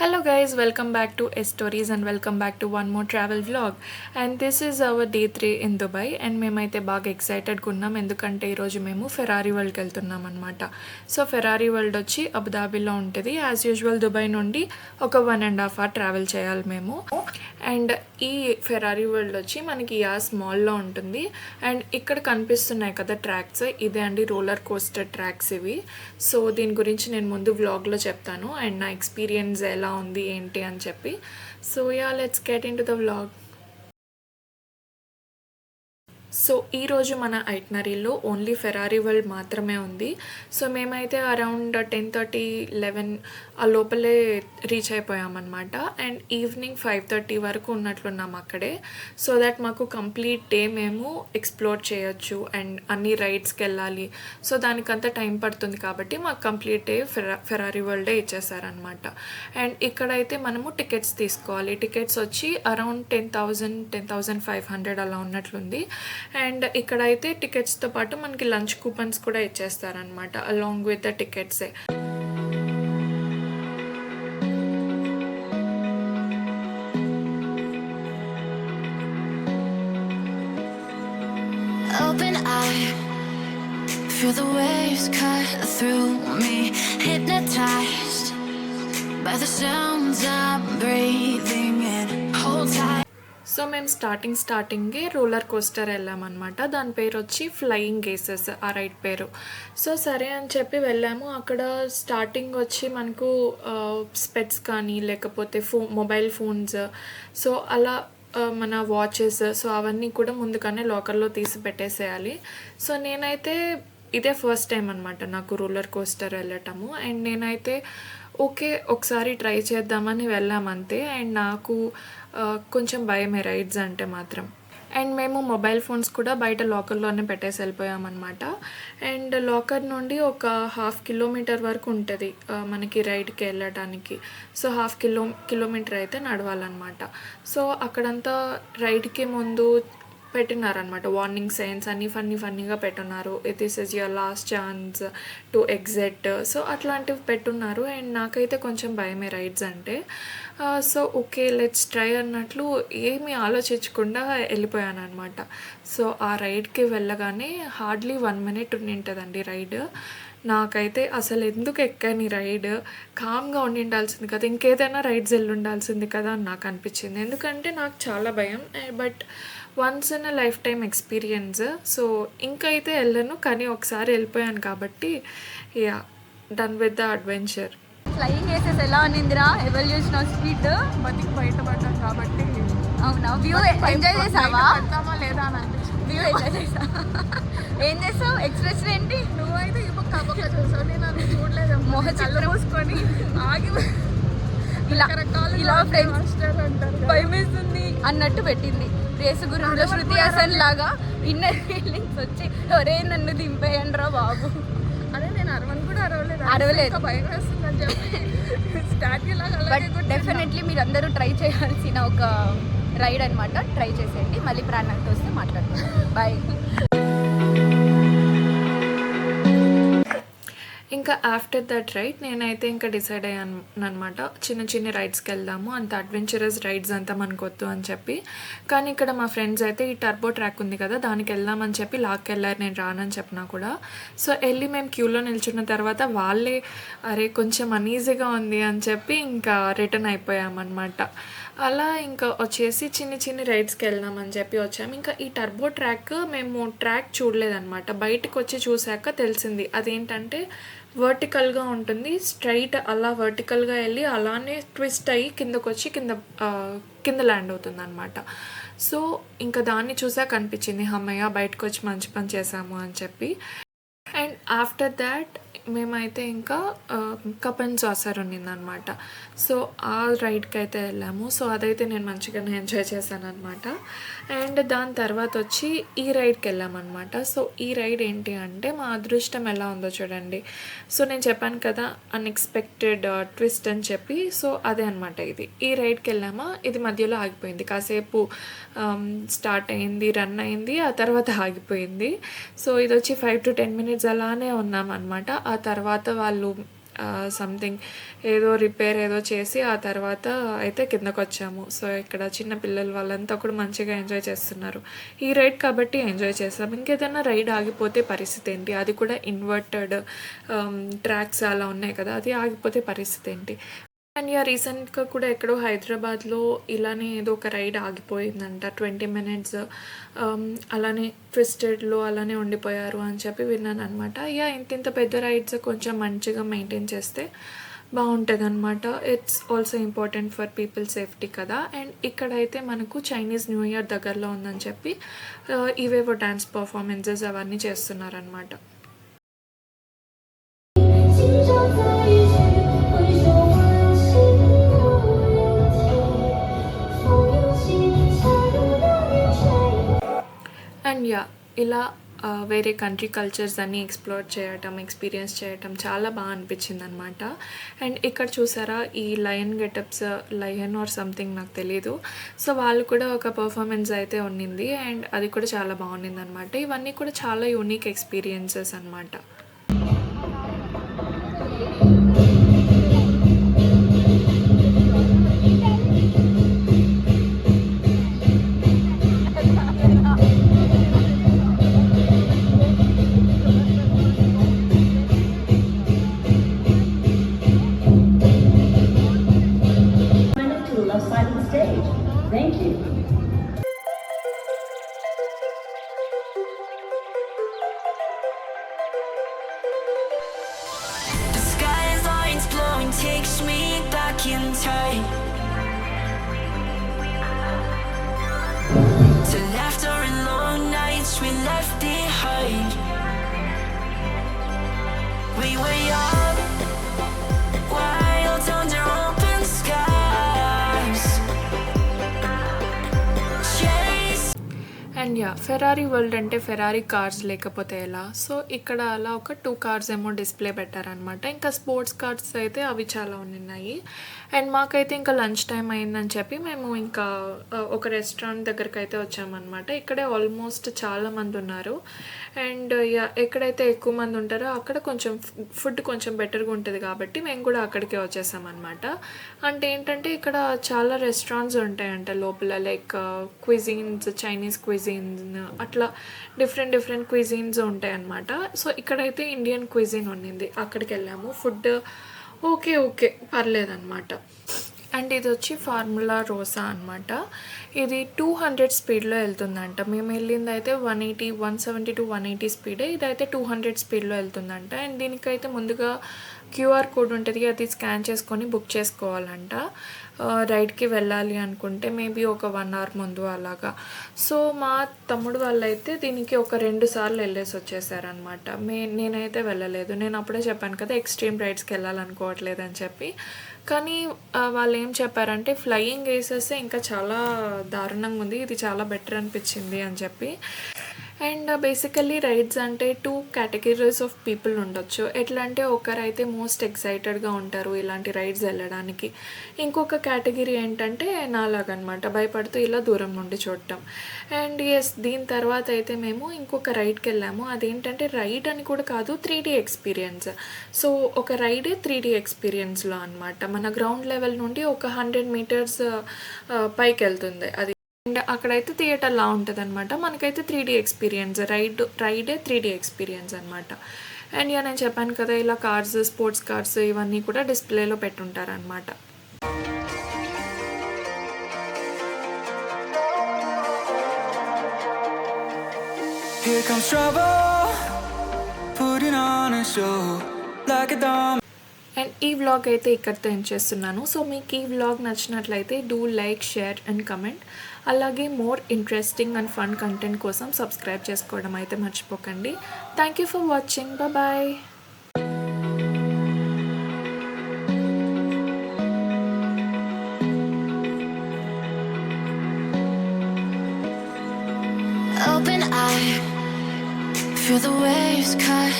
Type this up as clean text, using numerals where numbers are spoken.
Hello guys, welcome back to S Stories and welcome back to one more travel vlog. And this is our day 3 in Dubai and మేమైతే బాగా ఎక్సైటెడ్గా ఉన్నాం ఎందుకంటే ఈరోజు మేము Ferrari వరల్డ్కి వెళ్తున్నాం అనమాట. సో ఫెరారీ వరల్డ్ వచ్చి అబుదాబిలో ఉంటుంది. యాజ్ యూజువల్ దుబాయ్ నుండి ఒక 1.5 hour ట్రావెల్ చేయాలి మేము. అండ్ ఈ ఫెరారీ వరల్డ్ వచ్చి మనకి యాస్ మాల్లో ఉంటుంది. అండ్ ఇక్కడ కనిపిస్తున్నాయి కదా ట్రాక్స్, ఇదే అండి రోలర్ కోస్టర్ ట్రాక్స్ ఇవి. సో దీని గురించి నేను ముందు వ్లాగ్లో చెప్తాను అండ్ నా ఎక్స్పీరియన్స్ ఎలా ఉంది ఏంటి అని చెప్పి. So yeah, let's get in to the vlog. So ఈరోజు మన ఐట్నరీలో ఓన్లీ ఫెరారీ వరల్డ్ మాత్రమే ఉంది. సో మేమైతే అరౌండ్ 10:30-11 ఆ లోపలే రీచ్ అయిపోయామన్నమాట. అండ్ ఈవినింగ్ 5:30 వరకు ఉన్నట్లున్నాం అక్కడే. సో దట్ మాకు కంప్లీట్ డే మేము ఎక్స్ప్లోర్ చేయొచ్చు అండ్ అన్ని రైడ్స్కి వెళ్ళాలి. సో దానికంతా టైం పడుతుంది కాబట్టి మాకు కంప్లీట్ డే ఫెరారీ వరల్డే ఇచ్చేసారనమాట. అండ్ ఇక్కడైతే మనము టికెట్స్ తీసుకోవాలి. టికెట్స్ వచ్చి అరౌండ్ 10,500 అలా ఉన్నట్లుంది. అండ్ ఇక్కడైతే టికెట్స్తో పాటు మనకి లంచ్ కూపన్స్ కూడా ఇచ్చేస్తారనమాట అలాంగ్ విత్ ద టికెట్సే. Open eye, feel the waves cut through me, hypnotized by the sounds I'm breathing in. Hold tight. So మేము స్టార్టింగే రోలర్ కోస్టర్ వెళ్ళామన్నమాట. దాని పేరు వచ్చి ఫ్లయింగ్ గేసెస్, ఆ రైడ్ పేరు. సో సరే అని చెప్పి వెళ్ళాము. అక్కడ స్టార్టింగ్ వచ్చి మనకు స్పెట్స్ కానీ లేకపోతే మొబైల్ ఫోన్స్, సో అలా మన వాచెస్, సో అవన్నీ కూడా ముందుగానే లాకర్లో తీసి పెట్టేసేయాలి. సో నేనైతే ఇదే ఫస్ట్ టైం అనమాట నాకు రోలర్ కోస్టర్ వెళ్ళటము. అండ్ నేనైతే ఓకే ఒకసారి ట్రై చేద్దామని వెళ్ళామంతే. అండ్ నాకు కొంచెం భయమే రైడ్స్ అంటే మాత్రం. అండ్ మేము మొబైల్ ఫోన్స్ కూడా బయట లాకర్లోనే పెట్టేసి వెళ్ళిపోయామన్నమాట. అండ్ లాకర్ నుండి ఒక 1/2 kilometer వరకు ఉంటుంది మనకి రైడ్కి వెళ్ళడానికి. సో 1/2 kilometer అయితే నడవాలన్నమాట. సో అక్కడంతా రైడ్కి ముందు పెట్టినారనమాట వార్నింగ్ సైన్స్ అన్నీ ఫన్నీగా పెట్టున్నారు. This is your last chance to exit, so అట్లాంటివి పెట్టున్నారు. అండ్ నాకైతే కొంచెం భయమే రైడ్స్ అంటే. సో ఓకే లెట్స్ ట్రై అన్నట్లు ఏమీ ఆలోచించకుండా వెళ్ళిపోయాను అనమాట. సో ఆ రైడ్కి వెళ్ళగానే హార్డ్లీ 1 minute ఉండింటుందండి రైడ్. నాకైతే అసలు ఎందుకు ఎక్కాను రైడ్, కామ్గా ఉండాల్సింది కదా, ఇంకేదైనా రైడ్స్ వెళ్ళి ఉండాల్సింది కదా అని నాకు అనిపించింది. ఎందుకంటే నాకు చాలా భయం. But once in a life time experience. So ఇంకైతే వెళ్ళను, కానీ ఒకసారి వెళ్ళిపోయాను కాబట్టి yeah, done with the adventure. Flying వేసేసి ఎలా ఉన్నిందిరా ఎవల్యూషన్ ఆఫ్ స్పీడ్? బతికి బయటపడ్డాం కాబట్టి. అవునా, వ్యూ ఎంజాయ్ చేసావా? పడతామా లేదా అని అనిపించింది. వ్యూ ఎంజాయ్ చేసా. ఏం చేసావు? ఎక్స్ప్రెషన్ ఏంటి? నువ్వైతే ఈ పక్క ఆ పక్క చూసావు, నేను అది చూడలేదు. మొహ చిత్రం మూసుకొని ఆగి ఇలా ఫ్రెండ్స్ భయం వేస్తుంది అన్నట్టు పెట్టింది. రేసు గురించి శృతి హాసన్ లాగా ఇన్నర్ ఫీలింగ్స్ వచ్చి ఒరే నన్ను దింపేయండి రా బాబు. అదే నేను అరవలేదు, భయం వేస్తుందని చెప్పి స్టాట్యూ లాగా. బట్ డెఫినెట్లీ మీరు అందరూ ట్రై చేయాల్సిన ఒక రైడ్ అనమాట. ట్రై చేసేయండి. మళ్ళీ ప్రాణాలతో వస్తే మాట్లాడుతున్నాం. బాయ్. ఇంకా ఆఫ్టర్ దట్ రైడ్ నేనైతే ఇంకా డిసైడ్ అయ్యాను అనమాట, చిన్న రైడ్స్కి వెళ్దాము, అంత అడ్వెంచరస్ రైడ్స్ అంతా మనకు వద్దు అని చెప్పి. కానీ ఇక్కడ మా ఫ్రెండ్స్ అయితే ఈ టర్బో ట్రాక్ ఉంది కదా దానికి వెళ్దామని చెప్పి లాక్కెళ్ళారు. నేను రానని చెప్పినా కూడా. సో వెళ్ళి మేము క్యూలో నిల్చున్న తర్వాత వాళ్ళే అరే కొంచెం అనీజీగా ఉంది అని చెప్పి ఇంకా రిటర్న్ అయిపోయామన్నమాట. అలా ఇంకా వచ్చేసి చిన్న రైడ్స్కి వెళ్దామని చెప్పి వచ్చాము. ఇంకా ఈ టర్బో ట్రాక్ మేము ట్రాక్ చూడలేదన్నమాట, బయటకు వచ్చి చూశాక తెలిసింది. అదేంటంటే వర్టికల్గా ఉంటుంది, స్ట్రైట్ అలా వర్టికల్గా వెళ్ళి అలానే ట్విస్ట్ అయ్యి కిందకు వచ్చి కింద ల్యాండ్ అవుతుంది అనమాట. సో ఇంకా దాన్ని చూసాక అనిపించింది అమ్మయ్య బయటకు వచ్చి మంచి పని చేసాము అని చెప్పి. అండ్ ఆఫ్టర్ దాట్ మేమైతే ఇంకా కప్ సాసర్ ఉన్నిందనమాట. సో ఆ రైడ్కి అయితే వెళ్ళాము. సో అదైతే నేను మంచిగానే ఎంజాయ్ చేశాను అనమాట. అండ్ దాని తర్వాత వచ్చి ఈ రైడ్కి వెళ్ళామన్నమాట. సో ఈ రైడ్ ఏంటి అంటే మా అదృష్టం ఎలా ఉందో చూడండి. సో నేను చెప్పాను కదా అన్ఎక్స్పెక్టెడ్ ట్విస్ట్ అని చెప్పి. సో అదే అనమాట ఇది. ఈ రైడ్కి వెళ్ళామా, ఇది మధ్యలో ఆగిపోయింది. కాసేపు స్టార్ట్ అయింది, రన్ అయింది, ఆ తర్వాత ఆగిపోయింది. సో ఇది వచ్చి 5 to 10 minutes అలానే ఉన్నామన్నమాట. ఆ తర్వాత వాళ్ళు సంథింగ్ ఏదో రిపేర్ ఏదో చేసి ఆ తర్వాత అయితే కిందకొచ్చాము. సో ఇక్కడ చిన్న పిల్లలు వాళ్ళంతా కూడా మంచిగా ఎంజాయ్ చేస్తున్నారు. ఈ రైడ్ కాబట్టి ఎంజాయ్ చేసాం. ఇంకేదైనా రైడ్ ఆగిపోతే పరిస్థితి ఏంటి? అది కూడా ఇన్వర్టెడ్ ట్రాక్స్ అలా ఉన్నాయి కదా, అది ఆగిపోతే పరిస్థితి ఏంటి? అండ్ రీసెంట్గా కూడా ఎక్కడో హైదరాబాద్లో ఇలానే ఏదో ఒక రైడ్ ఆగిపోయిందంట. 20 minutes అలానే ట్విస్టెడ్లో అలానే ఉండిపోయారు అని చెప్పి విన్నాను అనమాట. ఇంత పెద్ద రైడ్స్ కొంచెం మంచిగా మెయింటైన్ చేస్తే బాగుంటుంది అనమాట. It's also important for people safety కదా. అండ్ ఇక్కడైతే మనకు చైనీస్ న్యూ ఇయర్ దగ్గరలో ఉందని చెప్పి ఇవేవో డ్యాన్స్ పర్ఫార్మెన్సెస్ అవన్నీ చేస్తున్నారనమాట. అండ్ ఇలా వేరే కంట్రీ కల్చర్స్ అన్నీ ఎక్స్ప్లోర్ చేయటం, ఎక్స్పీరియన్స్ చేయటం చాలా బాగా అనిపించింది అనమాట. అండ్ ఇక్కడ చూసారా ఈ lion getups, lion or something నాకు తెలీదు. సో వాళ్ళు కూడా ఒక పర్ఫార్మెన్స్ అయితే ఉన్నింది అండ్ అది కూడా చాలా బాగుండింది అనమాట. ఇవన్నీ కూడా చాలా యూనిక్ ఎక్స్పీరియన్సెస్ అనమాట. Thank you. The skyline's glowing, takes me back in time to laughter and long nights we left behind. We were young, wild under open skies. And Ferrari world అంటే ఫెరారీ కార్స్ లేకపోతే ఎలా? So ఇక్కడ అలా ఒక 2 cars ఏమో display పెట్టారనమాట. ఇంకా sports cars అయితే అవి చాలా ఉన్నాయి. అండ్ మాకైతే ఇంకా లంచ్ టైం అయిందని చెప్పి మేము ఇంకా ఒక రెస్టారెంట్ దగ్గరికి అయితే వచ్చామన్నమాట. ఇక్కడే ఆల్మోస్ట్ చాలామంది ఉన్నారు. అండ్ ఎక్కడైతే ఎక్కువ మంది ఉంటారో అక్కడ కొంచెం ఫుడ్ కొంచెం బెటర్గా ఉంటుంది కాబట్టి మేము కూడా అక్కడికే వచ్చేసామన్నమాట. అంటే ఏంటంటే ఇక్కడ చాలా రెస్టారెంట్స్ ఉంటాయంట లోపల, లైక్ క్విజీన్స్, చైనీస్ క్విజీన్స్, అట్లా డిఫరెంట్ క్విజీన్స్ ఉంటాయి అన్నమాట. సో ఇక్కడైతే ఇండియన్ క్విజీన్ ఉన్నింది, అక్కడికి వెళ్ళాము. Food okay పర్లేదన్నమాట. అండ్ ఇది వచ్చి ఫార్ములా రోసా అనమాట. ఇది 200 స్పీడ్లో వెళ్తుందంట. మేము వెళ్ళింది అయితే 170 to 180 స్పీడే. ఇదైతే 200 స్పీడ్లో వెళ్తుందంట. అండ్ దీనికైతే ముందుగా QR కోడ్ ఉంటుంది, అది స్కాన్ చేసుకొని బుక్ చేసుకోవాలంట. రైడ్కి వెళ్ళాలి అనుకుంటే మేబీ ఒక 1 hour ముందు అలాగా. సో మా తమ్ముడు వాళ్ళైతే దీనికి ఒక 2 సార్లు వెళ్ళేసి వచ్చేసారనమాట. నేనైతే వెళ్ళలేదు. నేను అప్పుడే చెప్పాను కదా ఎక్స్ట్రీమ్ రైడ్స్కి వెళ్ళాలనుకోవట్లేదు అని చెప్పి. కానీ వాళ్ళు ఏం చెప్పారంటే ఫ్లయింగ్ వేసేస్తే ఇంకా చాలా దారుణంగా ఉంది, ఇది చాలా బెటర్ అనిపించింది అని చెప్పి. అండ్ బేసికల్లీ రైడ్స్ అంటే 2 కేటగిరీస్ ఆఫ్ పీపుల్ ఉండొచ్చు. ఎట్లా అంటే ఒకరైతే మోస్ట్ ఎక్సైటెడ్గా ఉంటారు ఇలాంటి రైడ్స్ వెళ్ళడానికి. ఇంకొక కేటగిరీ ఏంటంటే నాలాగనమాట, భయపడుతూ ఇలా దూరం నుండి చూడటం. అండ్ దీని తర్వాత అయితే మేము ఇంకొక రైడ్కి వెళ్ళాము. అదేంటంటే రైడ్ అని కూడా కాదు, 3D ఎక్స్పీరియన్స్. సో ఒక రైడే 3D ఎక్స్పీరియన్స్లో అనమాట. మన గ్రౌండ్ లెవెల్ నుండి ఒక 100 meters పైకి వెళ్తుంది అది. అండ్ అక్కడైతే థియేటర్లా ఉంటుంది అనమాట. మనకైతే 3D ఎక్స్పీరియన్స్, రైడే 3D ఎక్స్పీరియన్స్ అనమాట. అండ్ నేను చెప్పాను కదా ఇలా కార్స్, స్పోర్ట్స్ కార్స్ ఇవన్నీ కూడా డిస్ప్లేలో పెట్టుంటారనమాట. Here comes trouble, putting on a show like a dome. And ఈ వ్లాగ్ అయితే ఇక్కడితో ఎండ్ చేస్తున్నాను. సో మీకు ఈ వ్లాగ్ నచ్చినట్లయితే do like, share and comment. అలాగే more interesting and fun content కోసం సబ్స్క్రైబ్ చేసుకోవడం అయితే మర్చిపోకండి. Thank you for watching. Bye. Open eye, feel the waves cut